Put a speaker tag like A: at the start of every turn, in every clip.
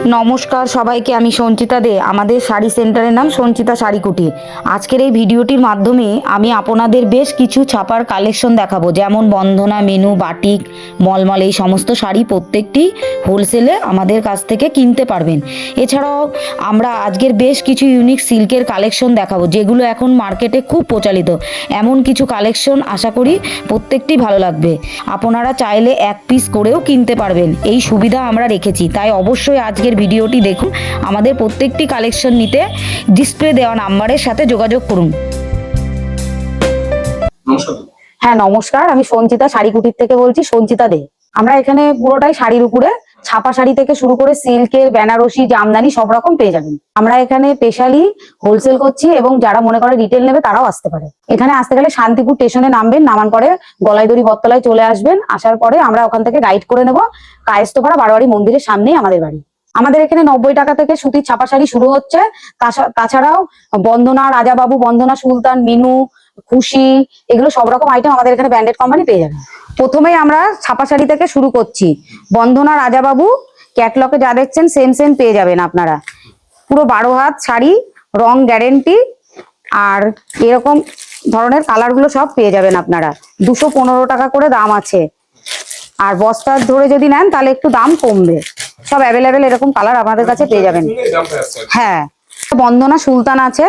A: নমস্কার সবাইকে, আমি সঞ্চিতা দে। আমাদের শাড়ি সেন্টারের নাম সঞ্চিতা শাড়ি কুটি। আজকের এই ভিডিওটির মাধ্যমে আমি আপনাদের বেশ কিছু ছাপার কালেকশন দেখাবো, যেমন বন্দনা, মেনু, বাটিক, মলমল, এই সমস্ত শাড়ি প্রত্যেকটি হোলসেলে আমাদের কাছ থেকে কিনতে পারবেন। এছাড়াও আমরা আজকের বেশ কিছু ইউনিক সিল্কের কালেকশন দেখাবো, যেগুলো এখন মার্কেটে খুব প্রচলিত। এমন কিছু কালেকশন আশা করি প্রত্যেকটি ভালো লাগবে। আপনারা চাইলে এক পিস করেও কিনতে পারবেন, এই সুবিধা আমরা রেখেছি। তাই অবশ্যই আজকের ভিডিওটি দেখুন। আমাদের প্রত্যেকটি কালেকশন নিতে ডিসপ্লে দেওয়া নাম্বারের সাথে যোগাযোগ করুন। হ্যাঁ নমস্কার, আমি সঞ্চিতা শাড়ি কুটির থেকে বলছি, সঞ্চিতা দে। আমরা এখানে পুরোটাই শাড়ির উপরে ছাপা শাড়ি থেকে শুরু করে সিল্কের, বেনারসি, জামদানি সব রকম পেয়ে যাবেন। আমরা এখানে স্পেশালি হোলসেল করছি এবং যারা মনে করে রিটেল নেবে তারাও আসতে পারে। এখানে আসতে গেলে শান্তিপুর স্টেশনে নামবেন, নামান পরে গলাইদড়ি বটতলায় চলে আসবেন। আসার পরে আমরা ওখান থেকে গাইড করে নেব। কায়েস্তপাড়া বারোয়ারি মন্দিরের সামনেই আমাদের বাড়ি। আমাদের এখানে 90 টাকা থেকে সুতির ছাপা শাড়ি শুরু হচ্ছে। তাছাড়াও বন্দনা, রাজাবাবু, বন্দনা সুলতান, মিনু, খুশি, এগুলো সব রকম আইটেম আমাদের এখানে ব্র্যান্ডেড কোম্পানি পেয়ে যাবেন। প্রথমেই আমরা ছাপা শাড়ি থেকে শুরু করছি। বন্দনা, রাজাবাবু ক্যাটলগে যা দেখছেন সেম সেম পেয়ে যাবেন আপনারা। পুরো 12 হাত শাড়ি, রং গ্যারেন্টি, আর এরকম ধরনের কালার গুলো সব পেয়ে যাবেন আপনারা। 215 টাকা করে দাম আছে। আর বস্তা ধরে যদি নেন তাহলে একটু দাম কমবে। সব অ্যাভেলেবেল এরকম কালার আমাদের কাছে পেয়ে যাবেন। হ্যাঁ, বন্দনা সুলতান আছে।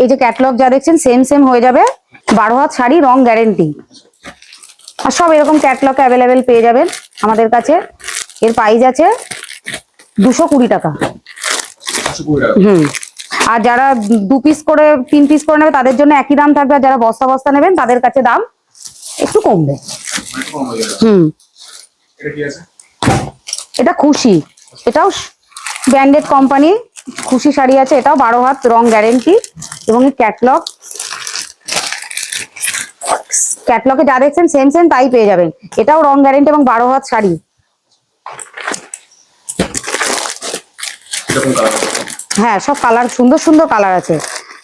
A: এই যে ক্যাটলগ যা দেখছেন সেম সেম হয়ে যাবে। 12 হাত শাড়ি, রং গ্যারেন্টি, আর সব এরকম ক্যাটলগ অ্যাভেলেবেল পেয়ে যাবেন আমাদের কাছে। এর প্রাইস আছে 220 টাকা। আর যারা 2 পিস করে 3 পিস করে নেবে তাদের জন্য একই দাম থাকবে। আর যারা বস্তা বস্তা নেবেন তাদের কাছে দাম একটু কমবে। এটা খুশি, এটাও ব্র্যান্ডেড কোম্পানি। খুশি শাড়ি আছে, এটাও 12 হাত, রং গ্যারেন্টি এবং ক্যাটলগে যা দেখছেন সেম সেম তাই পেয়ে যাবেন। এটাও রং গ্যারেন্টি এবং 12 হাত শাড়ি। হ্যাঁ, সব কালার সুন্দর সুন্দর কালার আছে।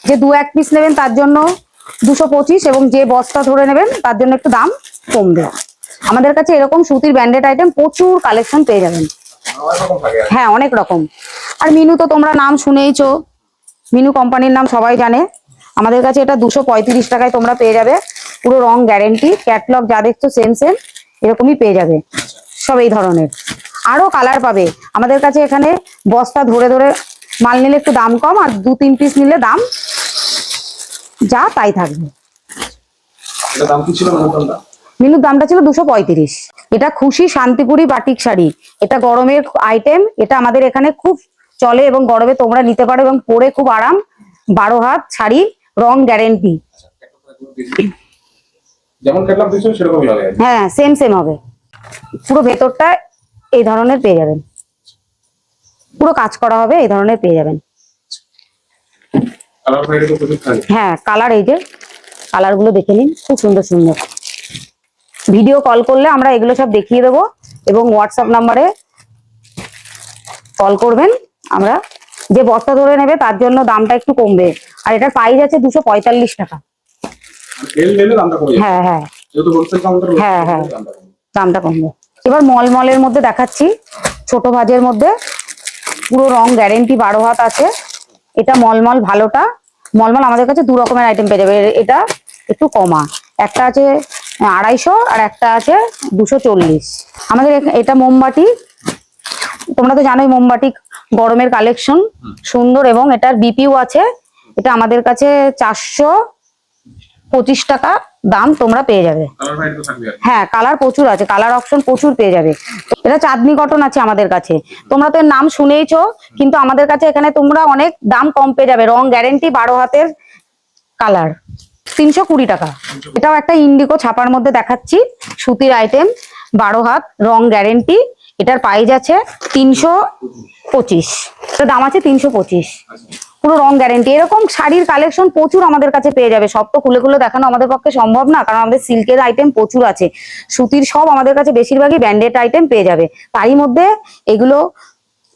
A: যে 2-1 পিস নেবেন তার জন্য 225, এবং যে বস্তা ধরে নেবেন তার জন্য একটু দাম কমবে। আমাদের কাছে এরকম সুতির ব্র্যান্ডেড আইটেম প্রচুর কালেকশন পেয়ে যাবেন। হ্যাঁ, অনেক রকম। আর মিনু তো তোমরা নাম শুনেইছো, মিনু কোম্পানির নাম সবাই জানে। আমাদের কাছে এটা 235 টাকায় তোমরা পেয়ে যাবে। পুরো রং গ্যারেন্টি, ক্যাটলগ যা দেখছো সেম সেম এরকমই পেয়ে যাবে। সব এই ধরনের আরো কালার পাবে আমাদের কাছে। এখানে বস্তা ধরে ধরে মাল নিলে একটু দাম কম, আর 2-3 পিস নিলে দাম যা তাই থাকবে। মিনুর দামটা ছিল 235। এটা খুশি শান্তিপুরি বাটিক শাড়ি, এটা গরমের আইটেম। এটা আমাদের এখানে খুব চলে এবং গরমে তোমরা নিতে পারো এবং পরে খুব আরাম। 12 হাত শাড়ি, রং গ্যারেন্টি। হ্যাঁ, সেম সেম হবে। পুরো ভেতরটা এই ধরনের পেয়ে যাবেন, পুরো কাজ করা হবে, এই ধরনের পেয়ে যাবেন। হ্যাঁ, কালার এই যে কালার গুলো দেখে নিন, খুব সুন্দর সুন্দর। ভিডিও কল করলে আমরা এগুলো সব দেখিয়ে দেবো এবং হোয়াটসঅ্যাপ নাম্বারে কল করবেন। আমরা যে বস্তা ধরে নেবে তার জন্য দামটা একটু কমবে। আর এটার প্রাইস আছে 245 টাকা। হ্যাঁ হ্যাঁ হ্যাঁ হ্যাঁ, দামটা কমবে। এবার মলমলের মধ্যে দেখাচ্ছি, ছোট ভাজের মধ্যে পুরো রং গ্যারেন্টি, 12 হাত আছে। এটা মলমল ভালোটা। মলমল আমাদের কাছে 2 রকমের আইটেম পেয়ে যাবে। এটা একটু কমা, একটা আছে 250 আর একটা আছে 240। আমাদের এটা মোমবাটি, তোমরা তো জানোই মোমবাটি গরমের কালেকশন সুন্দর, এবং এটার বিপিউ আছে। এটা আমাদের কাছে 425 টাকা দাম তোমরা পেয়ে যাবে। হ্যাঁ, কালার প্রচুর আছে, কালার অপশন প্রচুর পেয়ে যাবে। এটা চাঁদনি কটন আছে আমাদের কাছে। তোমরা তো এর নাম শুনেইছো, কিন্তু আমাদের কাছে এখানে তোমরা অনেক দাম কম পেয়ে যাবে। রং গ্যারেন্টি, 12 হাতের, কালার 320 টাকা। এটাও একটা ইন্ডিগো ছাপার মধ্যে দেখাচ্ছি, সুতির আইটেম, 12 হাত, রং গ্যারেন্টি। এটার প্রাইস আছে 325, এটার দাম আছে 325, পুরো রং গ্যারেন্টি। এরকম শাড়ির কালেকশন প্রচুর আমাদের কাছে পেয়ে যাবে। সব তো খুলে খুলে দেখানো আমাদের পক্ষে সম্ভব না, কারণ আমাদের সিল্কের আইটেম প্রচুর আছে। সুতির সব আমাদের কাছে বেশিরভাগই ব্র্যান্ডেড আইটেম পেয়ে যাবে। তারই মধ্যে এগুলো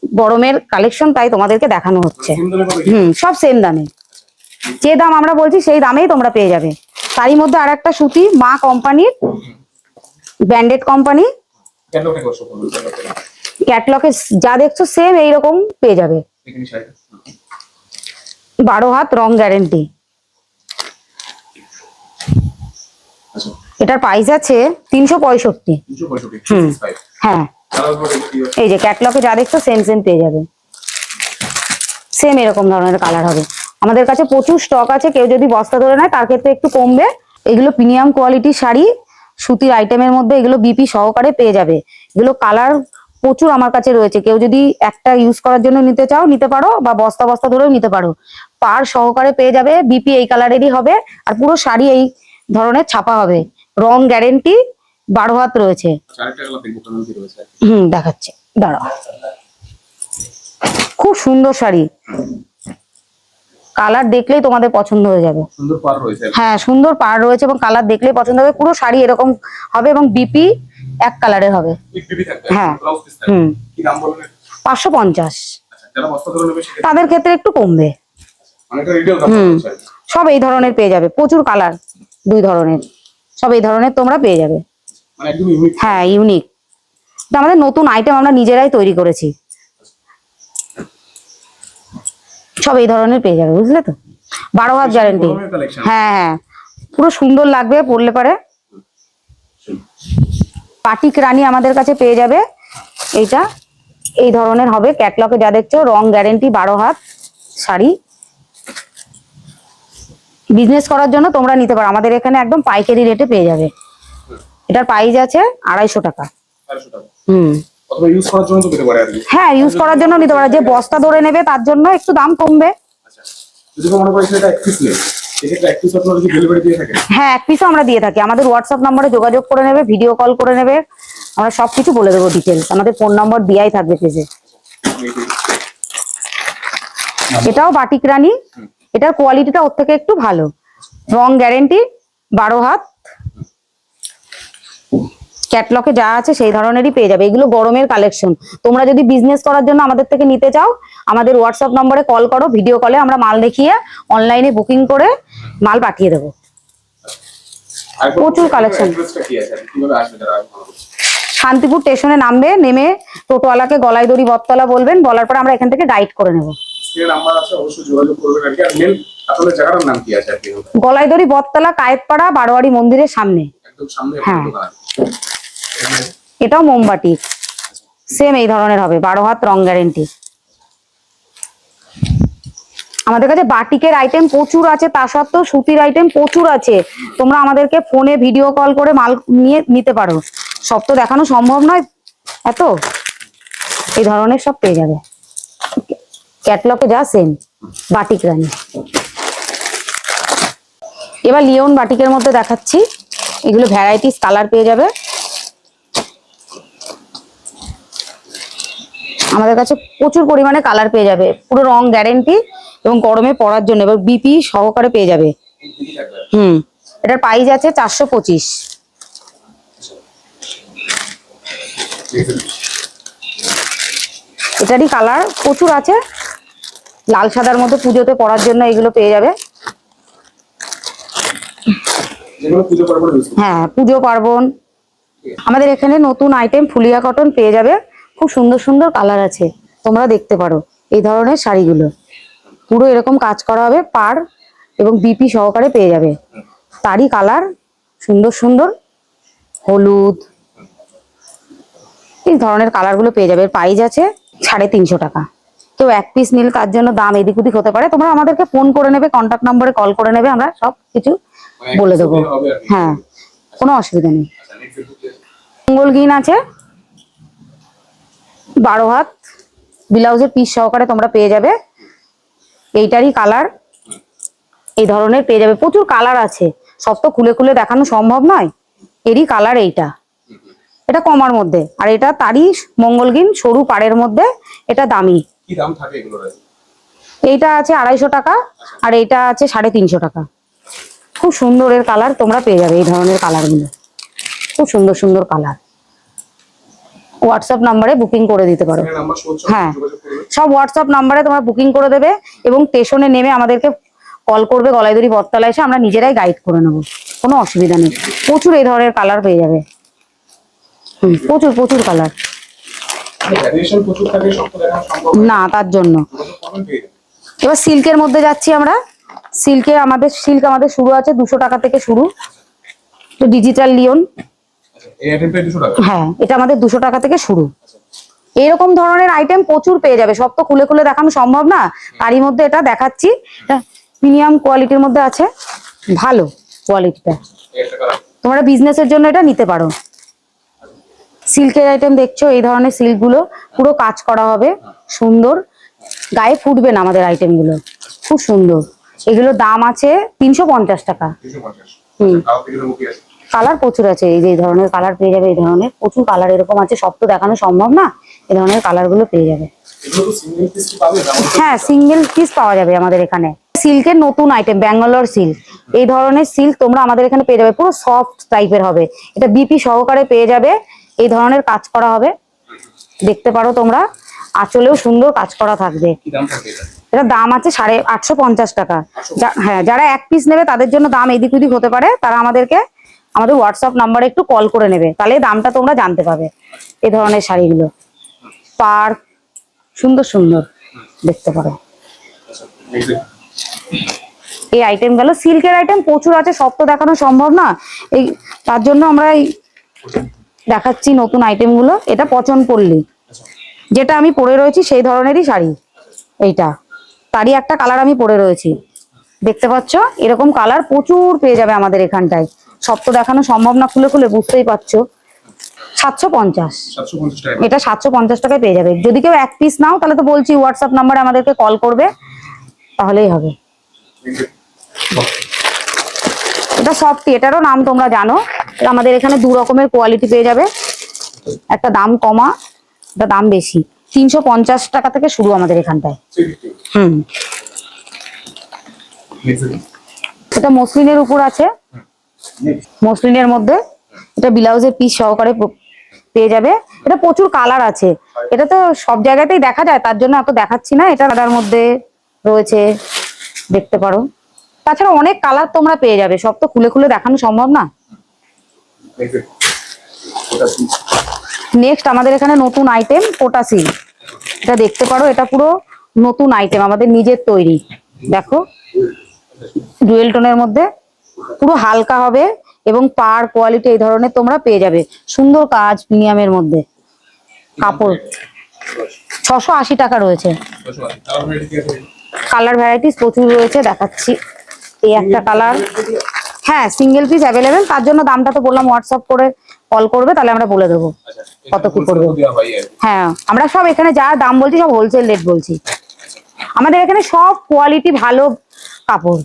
A: গরমের কালেকশন, তাই তোমাদেরকে দেখানো হচ্ছে। সব সেম দামে, যে দাম আমরা বলছি সেই দামেই তোমরা পেয়ে যাবে। তারই মধ্যে আর একটা সুতি, মা কোম্পানির, ব্র্যান্ডেড কোম্পানি। ক্যাটলগে যা দেখছো সেম এইরকম পেয়ে যাবে। 12 হাত রং গ্যারেন্টি। এটার প্রাইস আছে 365। হ্যাঁ এই যে ক্যাটলগে যা দেখছো সেম সেম পেয়ে যাবে, সেম এরকম ধরনের কালার হবে। আমাদের কাছে প্রচুর স্টক আছে, কেউ যদি বস্তা ধরে নেয় তার ক্ষেত্রে একটু কমবে। এগুলো প্রিমিয়াম কোয়ালিটির শাড়ি, সুতির আইটেমের মধ্যে এগুলো বিপি সহকারে পেয়ে যাবে। এগুলো কালার প্রচুর আমার কাছে রয়েছে, কেউ যদি একটা ইউজ করার জন্য নিতে চাও নিতে পারো, বা বস্তা বস্তা ধরেও নিতে পারো। পার সহকারে পেয়ে যাবে, বিপি এই কালারেরই হবে, আর পুরো শাড়ি এই ধরনের ছাপা হবে, রং গ্যারেন্টি, 12 হাত রয়েছে। দেখাচ্ছি দাঁড়াও, খুব সুন্দর শাড়ি, কালার দেখলেই তোমাদের পছন্দ হয়ে যাবে। হ্যাঁ সুন্দর পার রয়েছে এবং কালার দেখলেই পছন্দ হবে। পুরো শাড়ি এরকম হবে এবং বিপি এক কালারের হবে। হ্যাঁ 550। তাদের ক্ষেত্রে একটু কমবে। সব এই ধরনের পেয়ে যাবে, প্রচুর কালার, 2 ধরনের, সব এই ধরনের তোমরা পেয়ে যাবে। হ্যাঁ ইউনিক, আমাদের নতুন আইটেম আমরা নিজেরাই তৈরি করেছি। সব এই ধরনের পেয়ে যাবে, বুঝলে তো? 12 হাত গ্যারেন্টি। হ্যাঁ হ্যাঁ পুরো সুন্দর লাগবে পরলে পরে। পাটিক রানী আমাদের কাছে পেয়ে যাবে, এইটা এই ধরনের হবে, ক্যাটলগে যা দেখছো রং গ্যারেন্টি, 12 হাত শাড়ি। বিজনেস করার জন্য তোমরা নিতে পারো, আমাদের এখানে একদম পাইকারি রেটে পেয়ে যাবে। এটার প্রাইস আছে 250 টাকা। হ্যাঁ ইউজ করার জন্য নিতে পারো, যে বস্তা ধরে নেবে তার জন্য একটু দাম কমবে। হ্যাঁ এক পিসও আমরা দিয়ে থাকি, আমাদের হোয়াটসঅ্যাপ নম্বরে যোগাযোগ করে নেবে, ভিডিও কল করে নেবে, আমরা সবকিছু বলে দেবো ডিটেলস, আমাদের ফোন নম্বর দেওয়াই থাকবে পেজে। এটাও বাটিক রানী, এটার কোয়ালিটিটা ওর থেকে একটু ভালো, রং গ্যারেন্টি, 12 হাত, ক্যাটলগে যা আছে সেই ধরনেরই পেয়ে যাবে। এগুলো গরমের কালেকশন, তোমরা যদি বিজনেস করার জন্য আমাদের থেকে নিতে চাও আমাদের হোয়াটসঅ্যাপ নম্বরে কল করো, ভিডিও কলে আমরা মাল দেখিয়ে অনলাইনে বুকিং করে মাল পাঠিয়ে দেবো। প্রচুর কালেকশন। শান্তিপুর স্টেশনে নামবে, নেমে টোটোওয়ালাকে গলায় দড়ি বটতলা বলবেন, বলার পর আমরা এখান থেকে গাইড করে নেবো। গলায় দড়ি বটতলা, কায়েতপাড়া, বারোয়ারি মন্দিরের সামনে। হ্যাঁ এটাও মোমবাটি, সেম এই ধরনের হবে, 12 হাত রং গ্যারেন্টি। আমাদের কাছে বাটিকের আইটেম প্রচুর আছে, তা সত্ত্বেও সুতির আইটেম প্রচুর আছে, তোমরা আমাদেরকে ফোনে ভিডিও কল করে মাল নিয়ে নিতে পারো, সব তো দেখানো সম্ভব নয় এত, এই ধরনের সব পেয়ে যাবে। ক্যাটলগে যা সেম, বাটিক রানী। এবার লিওন বাটিকের মধ্যে দেখাচ্ছি, এগুলো ভ্যারাইটিস কালার পেয়ে যাবে। আমাদের কাছে প্রচুর পরিমাণে কালার পেয়ে যাবে, পুরো রং গ্যারেন্টি এবং গরমে পরার জন্য, এবার বিপি সহকারে পেয়ে যাবে। এটার প্রাইস আছে 425। এটারই কালার প্রচুর আছে, লাল সাদার মধ্যে পুজোতে পরার জন্য এগুলো পেয়ে যাবে। হ্যাঁ পুজো পার্বণ। আমাদের এখানে নতুন আইটেম ফুলিয়া কটন পেয়ে যাবে, খুব সুন্দর সুন্দর কালার আছে, তোমরা দেখতে পারো। এই ধরনের শাড়িগুলো পুরো এরকম কাজ করা হবে, পার এবং বিপি সহকারে পেয়ে যাবে, তারই কালার সুন্দর সুন্দর, হলুদ, এই ধরনের কালার গুলো পেয়ে যাবে। প্রাইস আছে 350 টাকা। কেউ এক পিস নিলে তার জন্য দাম এদিক ওদিক হতে পারে, তোমরা আমাদেরকে ফোন করে নেবে, কন্ট্যাক্ট নম্বরে কল করে নেবে, আমরা সব কিছু বলে দেবো। হ্যাঁ কোনো অসুবিধা নেই। মঙ্গলগিন আছে, 12 হাত, ব্লাউজের পিস সহকারে তোমরা পেয়ে যাবে, এইটারই কালার এই ধরনের পেয়ে যাবে। প্রচুর কালার আছে, সব তো খুলে খুলে দেখানো সম্ভব নয়, এরই কালার এইটা, এটা কমার মধ্যে, আর এটা তারই মঙ্গলগিন সরু পাড়ের মধ্যে, এটা দামি।
B: কি দাম থাকে এগুলোর?
A: এইটা আছে 250 টাকা, আর এইটা আছে 350 টাকা। খুব সুন্দর এর কালার তোমরা পেয়ে যাবে, এই ধরনের কালার গুলো খুব সুন্দর সুন্দর কালার। হোয়াটসঅ্যাপ নাম্বারে বুকিং করে দিতে পারো। হ্যাঁ সব হোয়াটসঅ্যাপ নাম্বারে তোমরা বুকিং করে দেবে এবং স্টেশনে নেমে আমাদেরকে কল করবে, গলাইদড়ি বটতলা এসে আমরা নিজেরাই গাইড করে নেবো, কোনো অসুবিধা নেই। প্রচুর এই ধরনের কালার পেয়ে যাবে, প্রচুর প্রচুর কালার।
B: ভ্যারিয়েশন প্রচুর থাকে, সব তো দেখানো সম্ভব
A: না, তার জন্য এবার সিল্কের মধ্যে যাচ্ছি আমরা। সিল্ক আমাদের শুরু আছে 200 টাকা থেকে শুরু। তো ডিজিটাল লিওন,
B: এই আইটেমটা 200 টাকা।
A: হ্যাঁ, এটা আমাদের 200 টাকা থেকে শুরু। এরকম ধরনের আইটেম প্রচুর পেয়ে যাবে, সব তো খুলে খুলে দেখানো সম্ভব না, তারই মধ্যে এটা দেখাচ্ছি। প্রিমিয়াম কোয়ালিটির মধ্যে আছে, ভালো কোয়ালিটিটা, তোমরা বিজনেসের জন্য এটা নিতে পারো। সিল্কের আইটেম দেখছো, এই ধরনের সিল্ক গুলো পুরো কাজ করা হবে, সুন্দর, গায়ে ফুটবে না আমাদের আইটেম গুলো, খুব সুন্দর। এগুলো দাম আছে 350 টাকা।
B: 350।
A: কালার প্রচুর আছে, এই যে এই ধরনের কালার পেয়ে যাবে, এই ধরনের প্রচুর কালার এরকম আছে, সব তো দেখানো সম্ভব না, এই ধরনের কালার গুলো পেয়ে যাবে। হ্যাঁ, সিঙ্গেল পিস পাওয়া যাবে আমাদের এখানে। সিল্কের নতুন আইটেম ব্যাঙ্গালোর সিল্ক, এই ধরনের সিল্ক তোমরা আমাদের এখানে পেয়ে যাবে, পুরো সফট টাইপের হবে, এটা বিপি সহকারে পেয়ে যাবে, এই ধরনের কাজ করা হবে, দেখতে পারো তোমরা, আঁচলেও সুন্দর কাজ করা থাকবে। এটা দাম আছে 850 টাকা। হ্যাঁ, যারা এক পিস নেবে তাদের জন্য দাম এদিক ওদিক হতে পারে, তারা আমাদের হোয়াটসঅ্যাপ নাম্বারে একটু কল করে নেবে, তাহলে দামটা তোমরা জানতে পাবে। এই ধরনের শাড়িগুলো পার সুন্দর সুন্দর দেখতে পারো। এই আইটেম গেল, সিল্কের আইটেম প্রচুর আছে, সব তো দেখানো সম্ভব না, এই তার জন্য আমরা দেখাচ্ছি নতুন আইটেম গুলো। এটা পচনপল্লী, যেটা আমি পরে রয়েছি সেই ধরনেরই শাড়ি, এইটা তারই একটা কালার আমি পরে রয়েছি, দেখতে পাচ্ছ, এরকম কালার প্রচুর পেয়ে যাবে আমাদের এখানটায়, সব তো দেখানো সম্ভব না খুলে খুলে, বুঝতেই পারছো। 750, এটা 750 টাকায় পেয়ে যাবে। যদি কেউ এক পিস নাও তাহলে তো বলছি হোয়াটসঅ্যাপ নাম্বারে আমাদেরকে কল করবে, তাহলেই হবে। এটা সফটি, এটারও নাম তোমরা জানো। আমাদের এখানে 2 রকমের কোয়ালিটি পেয়ে যাবে, একটা দাম কমা, একটা দাম বেশি। 350 টাকা থেকে শুরু আমাদের এখানটায়। এটা মসলিনের উপর আছে, মসলিনের মধ্যে এটা ব্লাউজের পিস সহকারে পেয়ে যাবে। এটা প্রচুর কালার আছে, এটা তো সব জায়গাতেই দেখা যায়, তার জন্য এত দেখাচ্ছি না। এটা কালার মধ্যে রয়েছে, দেখতে পারো, তাছাড়া অনেক কালার তোমরা পেয়ে যাবে, সব তো খুলে খুলে দেখানো সম্ভব না। নেক্সট আমাদের এখানে নতুন আইটেম কোটা সিল্ক, এটা দেখতে পারো, এটা পুরো নতুন আইটেম আমাদের নিজের তৈরি, দেখো ডুয়েল টোনের মধ্যে, পুরো হালকা হবে এবং পার কোয়ালিটি এই ধরনের তোমরা পেয়ে যাবে, সুন্দর কাজ প্রিমিয়ামের মধ্যে। কাপড় 680 টাকা রয়েছে। কালার ভ্যারাইটিস প্রচুর রয়েছে, দেখাচ্ছি। এই একটা কালার, হ্যাঁ সিঙ্গেল পিস অ্যাভেলেবেল, তার জন্য দামটা তো বললাম হোয়াটসঅ্যাপ করে কল করবে, তাহলে আমরা বলে দেবো কত কি পড়বে। হ্যাঁ, আমরা সব এখানে যা দাম বলছি সব হোলসেল রেট বলছি, আমাদের এখানে সব কোয়ালিটি ভালো কাপড়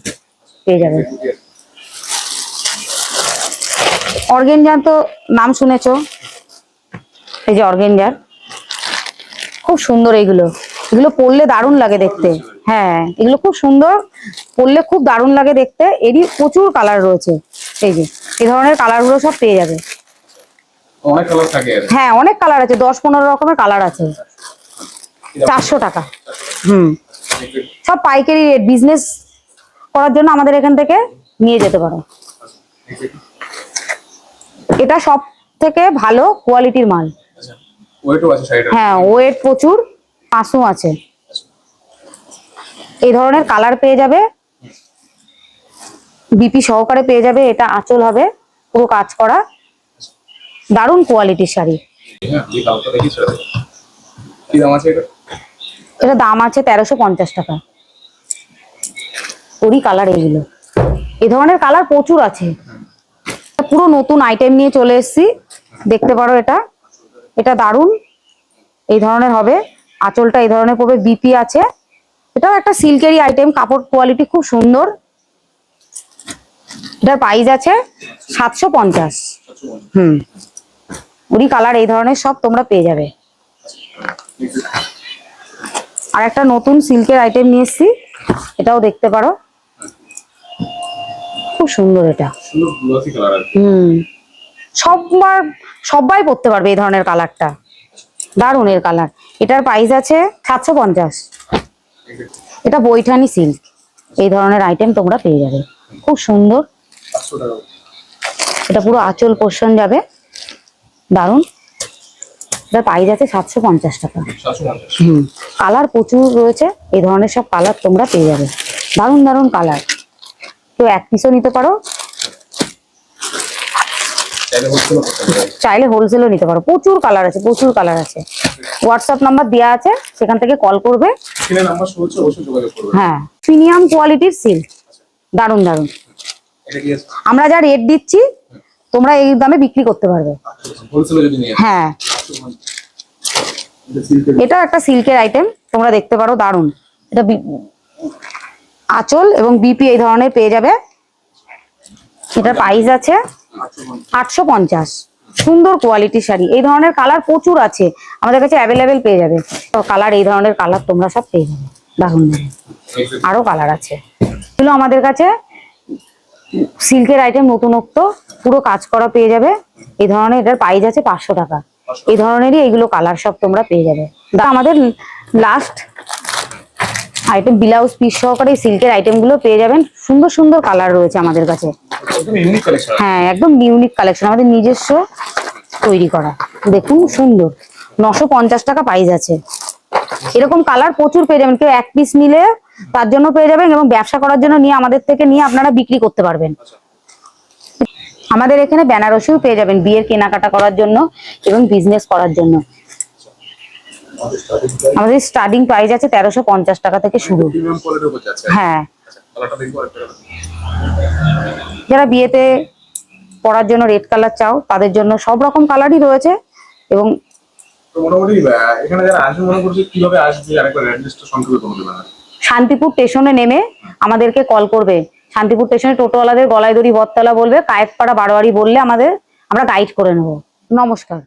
A: পেয়ে যাবে। অর্গেঞ্জার তো নাম শুনেছো, এই যে অর্গেঞ্জার, খুব সুন্দর, এগুলো পরলে দারুণ লাগে দেখতে। হ্যাঁ, এগুলো খুব সুন্দর, পরলে খুব দারুণ লাগে দেখতে। এরই প্রচুর কালার রয়েছে, এই যে এই ধরনের কালার গুলো সব পেয়ে যাবে।
B: অনেক কালার থাকে,
A: হ্যাঁ অনেক কালার আছে, 10-15 রকমের কালার আছে। 400 টাকা। সব পাইকারি রেট, বিজনেস করার জন্য আমাদের এখান থেকে নিয়ে যেতে পারো। এটা সব থেকে ভালো কোয়ালিটির মাল। হ্যাঁ, ওয়েট প্রচুর, পাঁচও আছে। এই ধরনের কালার পেয়ে যাবে, বিপি সহকারে পেয়ে যাবে। এটা আঁচল হবে পুরো কাজ করা, দারুণ কোয়ালিটির শাড়ি। এটা দাম আছে 1350 টাকা। ওরই কালার এইগুলো, এই ধরনের কালার প্রচুর আছে। পুরো নতুন আইটেম নিয়ে চলে এসেছি, দেখতে পারো, এটা দারুণ, এই ধরনের হবে, আঁচলটা এই ধরনের পড়বে, বিপি আছে। এটাও একটা সিল্কেরই আইটেম, কাপড় কোয়ালিটি খুব সুন্দর। এটার প্রাইস আছে 750। ওরই কালার এই ধরনের সব তোমরা পেয়ে যাবে। আর একটা নতুন সিল্কের আইটেম নিয়ে এসেছি, এটাও দেখতে পারো, খুব সুন্দর। এটা সবাই পরতে পারবে এই ধরনের কালারটা, দারুণ এর কালার। এটার প্রাইস আছে 750। এটা বৈঠানি সিল্ক, এই ধরনের আইটেম তোমরা পেয়ে যাবে, খুব সুন্দর। এটা পুরো আঁচল পোর্শন যাবে, দারুণ। এটা প্রাইস আছে 750 টাকা।
B: 750।
A: কালার প্রচুর রয়েছে, এই ধরনের সব কালার তোমরা পেয়ে যাবে, দারুণ দারুণ কালার। কেউ এক পিসও নিতে পারো, চাইলে হোলসেলও নিতে পারো। প্রচুর কালার আছে, প্রচুর কালার আছে। হোয়াটসঅ্যাপ নাম্বার দেওয়া আছে, সেখান থেকে কল করবে।
B: স্ক্রিনে নাম্বার শো হচ্ছে, অবশ্যই যোগাযোগ করবে।
A: হ্যাঁ, প্রিমিয়াম কোয়ালিটির সিল্ক, দারুণ দারুণ।
B: এটা কি আছে?
A: আমরা যা রেট দিচ্ছি তোমরা এই দামে বিক্রি করতে পারবে।
B: হোলসেলে যদি নিয়ে
A: হ্যাঁ, এটা একটা সিল্কের আইটেম, তোমরা দেখতে পারো, দারুণ। এটা আঁচল এবং বিপি এই ধরনের পেয়ে যাবে। এটার প্রাইস আছে 850। সুন্দর কোয়ালিটির শাড়ি, এই ধরনের কালার প্রচুর আছে আমাদের কাছে, অ্যাভেলেবেল পেয়ে যাবে। তো কালার, এই ধরনের কালার তোমরা সব পেয়ে যাবে, দারুণ দারুণ। আরো কালার আছে। এগুলো আমাদের কাছে সিল্কের আইটেম, নতুনত্ব, পুরো কাজ করা পেয়ে যাবে। এই ধরনের এটার প্রাইস আছে 500 টাকা। এই ধরনেরই এইগুলো কালার সব তোমরা পেয়ে যাবে। আমাদের লাস্ট আইটেম ব্লাউজ পিস সহকারে সিল্কের আইটেম গুলো পেয়ে যাবেন। সুন্দর সুন্দর কালার রয়েছে আমাদের কাছে।
B: একদম ইউনিক কালেকশন।
A: হ্যাঁ, একদম ইউনিক কালেকশন, আমাদের নিজস্ব তৈরি করা। দেখুন সুন্দর, 950 টাকা প্রাইস আছে। এরকম কালার প্রচুর পেয়ে যাবেন, কেউ এক পিস নিলে তার জন্য পেয়ে যাবেন, এবং ব্যবসা করার জন্য নিয়ে আমাদের থেকে নিয়ে আপনারা বিক্রি করতে পারবেন। আমাদের এখানে বেনারসিও পেয়ে যাবেন, বিয়ের কেনাকাটা করার জন্য এবং বিজনেস করার জন্য। আমাদের স্টার্টিং প্রাইস আছে 1350 টাকা থেকে শুরু।
B: প্রিমিয়াম কোয়ালিটির উপর যাচ্ছে।
A: হ্যাঁ,
B: কালারটা দেখবো একটা।
A: যারা বিয়েতে পরার জন্য রেড কালার চাও তাদের জন্য সব রকম কালারই রয়েছে। এবং
B: তো মোটামুটি এখানে যারা আসবে মনে করছে কিভাবে আসবে, আরেকবার অ্যাড্রেসটা সংক্ষেপে বলে দেবেন।
A: শান্তিপুর স্টেশনে নেমে আমাদেরকে কল করবে। শান্তিপুর স্টেশনে টোটোওয়ালাদের গলায় দড়ি বটতলা বলবে, কায়েতপাড়া বারোয়ারি বললে আমরা গাইড করে নেবো। নমস্কার।